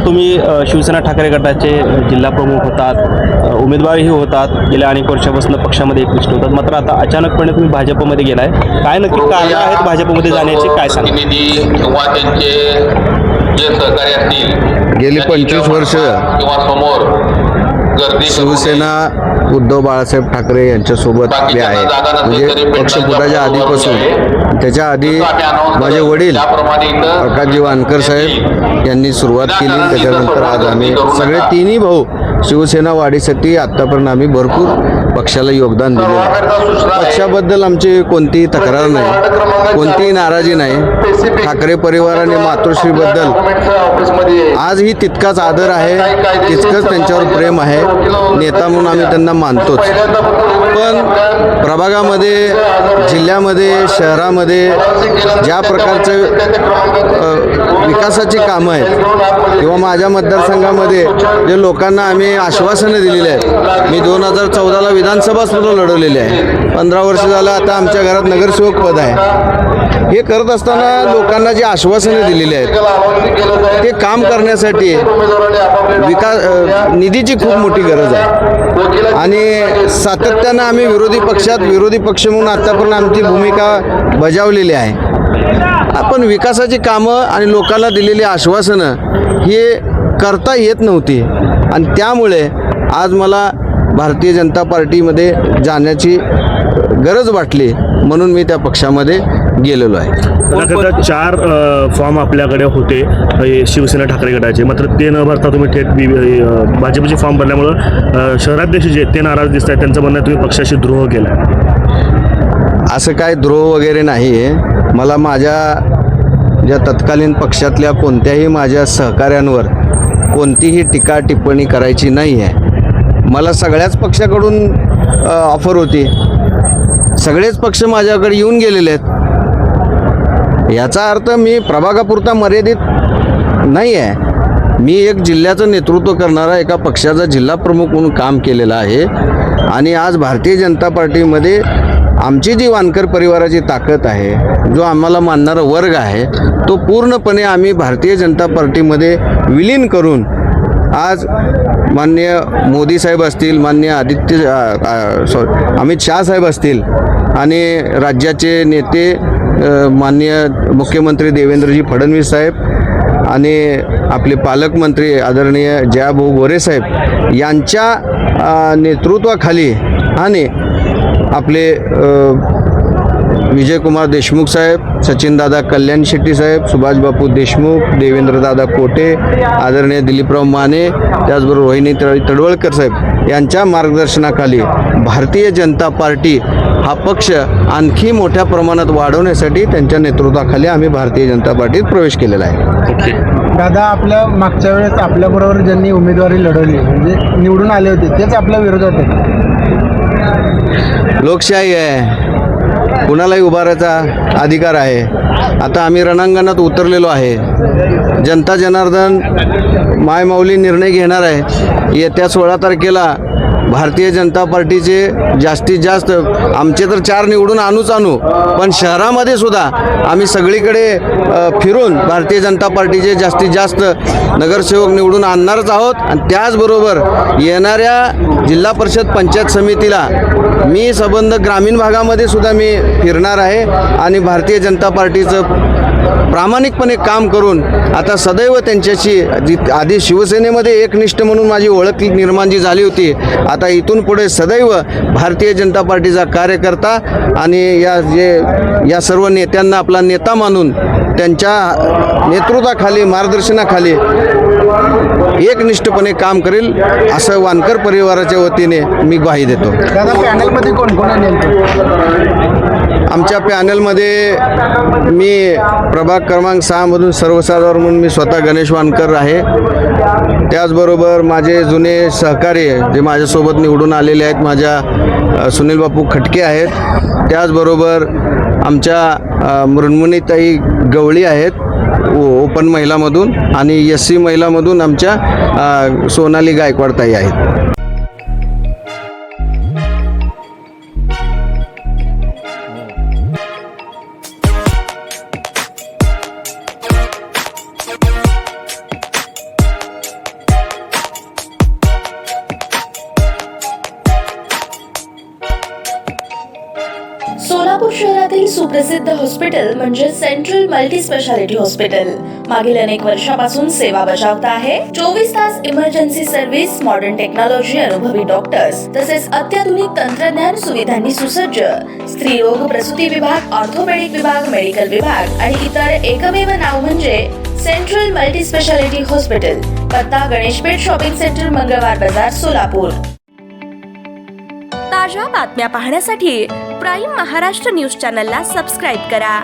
तुम्ही शिवसेना ठाकरे गटाचे जिल्हा प्रमुख होतात, उमेदवारही होतात, गेल्या अनेक वर्षापासून पक्षामध्ये एकनिष्ठ होतात. मात्र आता अचानकपणे तुम्ही भाजपमध्ये गेलाय, काय नक्की कारण आहेत भाजपमध्ये जाण्याचे, काय सांगा? किंवा त्यांचे जे सहकारी असतील गेली 25 वर्ष किंवा समोर गर्दी शिवसेना उद्धव बाळासाहेब ठाकरे यांच्यासोबत आपले आहे. म्हणजे पक्षफुटाच्या आधीपासून, त्याच्या आधी माझे वडील प्रकाशजी वानकर साहेब यांनी सुरुवात केली. त्याच्यानंतर आज आम्ही सगळे तिन्ही भाऊ शिवसेना वाढीसाठी आत्तापर्यंत आम्ही भरपूर पक्षाला योगदान दिले आहे. पक्षाबद्दल आमची कोणतीही तक्रार नाही, कोणतीही नाराजी नाही. ठाकरे परिवाराने मातोश्रीबद्दल आजही तितकाच आदर आहे, तितकंच त्यांच्यावर प्रेम आहे. नेता म्हणून आम्ही त्यांना मानतोच. पण प्रभागामध्ये, जिल्ह्यामध्ये, शहरामध्ये ज्या प्रकारचं विकासाची कामं आहेत किंवा माझ्या मतदारसंघामध्ये जे लोकांना आम्ही आश्वासनं दिलेली आहेत. मी 2014ला विधानसभा सुद्धा लढवलेली आहे. 15 वर्ष झालं आता आमच्या घरात नगरसेवक पद आहे. हे करत असताना लोकांना जी आश्वासनं दिलेली आहेत ते काम करण्यासाठी निधीची खूप मोठी गरज आहे. आणि सातत्यानं आम्ही विरोधी पक्ष म्हणून आतापर्यंत आमची भूमिका बजावलेली आहे. आपण विकासाची कामं आणि लोकांना दिलेली आश्वासनं हे करता येत नव्हती आणि त्यामुळे आज मला भारतीय जनता पार्टीमध्ये जाण्याची गरज वाटली, म्हणून मी त्या पक्षामध्ये गेलेलो आहे. त्याकरता 4 फॉर्म आपल्याकडे होते शिवसेना ठाकरे गटाचे, मात्र ते न भरता तुम्ही थेट भाजपचे फॉर्म भरल्यामुळं शहराध्यक्ष जे ते नाराज दिसत आहेत. त्यांचं म्हणणं तुम्ही पक्षाशी द्रोह केला. असं काय द्रोह वगैरे नाही आहे. मला माझ्या ज्या तत्कालीन पक्षातल्या कोणत्याही माझ्या सहकाऱ्यांवर कोणतीही टीका टिप्पणी करायची नाही आहे. मला सगळ्याच पक्षाकडून ऑफर होती, सगळेच पक्ष माझ्याकडे येऊन गेलेले आहेत. याचा अर्थ मी प्रभागापुरता मर्यादित नाही आहे. मी एक जिल्ह्याचं नेतृत्व करणारा एका पक्षाचा जिल्हा प्रमुख म्हणून काम केलेलं आहे. आणि आज भारतीय जनता पार्टीमध्ये आमची जी वानकर परिवाराची ताकद आहे, जो आम्हाला मानणारा वर्ग आहे, तो पूर्णपणे आम्ही भारतीय जनता पार्टीमध्ये विलीन करून आज माननीय मोदी साहेब असतील, माननीय अमित शाह साहेब असतील आणि राज्याचे नेते माननीय मुख्यमंत्री देवेंद्रजी फडणवीस साहेब आणि आपले पालकमंत्री आदरणीय जयाभाऊ गोरे साहेब यांच्या नेतृत्वाखाली आणि आपले विजयकुमार देशमुख साहेब, सचिनदादा कल्याण शेट्टी साहेब, सुभाष बापू देशमुख, देवेंद्रदादा कोटे, आदरणीय दिलीपराव माने, त्याचबरोबर रोहिणी तडवळकर साहेब यांच्या मार्गदर्शनाखाली भारतीय जनता पार्टी हा पक्ष आणखी मोठ्या प्रमाणात वाढवण्यासाठी त्यांच्या नेतृत्वाखाली आम्ही भारतीय जनता पार्टीत प्रवेश केलेला आहे. दादा, आपल्या मागच्या वेळेस आपल्याबरोबर ज्यांनी उमेदवारी लढवली, म्हणजे निवडून आले होते, तेच आपल्या विरोधात आहे. लोकशाही आहे, कुणालाही उभारायचा अधिकार आहे. आता आम्ही रणांगणात उतरलेलो आहे. जनता जनार्दन मायमाऊली निर्णय घेणार आहे. येत्या 16 तारखेला भारतीय जनता पार्टीचे जास्तीत जास्त, आमचे तर 4 निवडून आणू, पण शहरामध्ये सुद्धा आम्ही सगळीकडे फिरून भारतीय जनता पार्टीचे जास्तीत जास्त नगरसेवक निवडून आणणारच आहोत. आणि त्याचबरोबर येणाऱ्या जिल्हा परिषद पंचायत समितीला मी संबंध ग्रामीण भागामध्ये सुद्धा मी फिरणार आहे आणि भारतीय जनता पार्टीचं प्रामाणिकपणे काम करून आता सदैव त्यांच्याशी, आधी शिवसेनेमध्ये एकनिष्ठ म्हणून माझी ओळख निर्माण जी झाली होती, आता इथून पुढे सदैव भारतीय जनता पार्टीचा कार्यकर्ता आणि या सर्व नेत्यांना आपला नेता मानून त्यांच्या नेतृत्वाखाली, मार्गदर्शनाखाली एकनिष्ठपणे काम करेल असं वानकर परिवाराच्या वतीने मी ग्वाही देतो. दादा, पॅनलमध्ये कोण कोण आहे? आमच्या पॅनलमध्ये मी प्रभाग क्रमांक 6 मधून सर्वसाधारण म्हणून मी स्वतः गणेश वानकर आहे. त्याचबरोबर माझे जुने सहकारी जे माझ्यासोबत निवडून आलेले आहेत, माझ्या सुनील बापू खटके आहेत. त्याचबरोबर आमच्या मृण्मयीताई गवळी आहेत ओपन महिलामधून, आणि SC महिलामधून आमच्या सोनाली गायकवाड ताई आहेत. सोलापूर शहरातील सुप्रसिद्ध हॉस्पिटल म्हणजे सेंट्रल मल्टी स्पेशालिटी हॉस्पिटल मागील अनेक वर्षापासून सेवा बजावत आहे. 24 तास इमर्जन्सी सर्व्हिस, मॉडर्न टेक्नॉलॉजी, अनुभवी डॉक्टर्स तसेच अत्याधुनिक तंत्रज्ञान सुविधांनी सुसज्ज स्त्रीरोग प्रसूती विभाग, ऑर्थोपेडिक विभाग, मेडिकल विभाग आणि इतर एकमेव नाव म्हणजे सेंट्रल मल्टी स्पेशालिटी हॉस्पिटल. पत्ता गणेशपेठ शॉपिंग सेंटर, मंगळवार बाजार, सोलापूर. ताज्या बातम्या पाहण्यासाठी प्राईम महाराष्ट्र न्यूज चॅनलला सबस्क्राईब करा.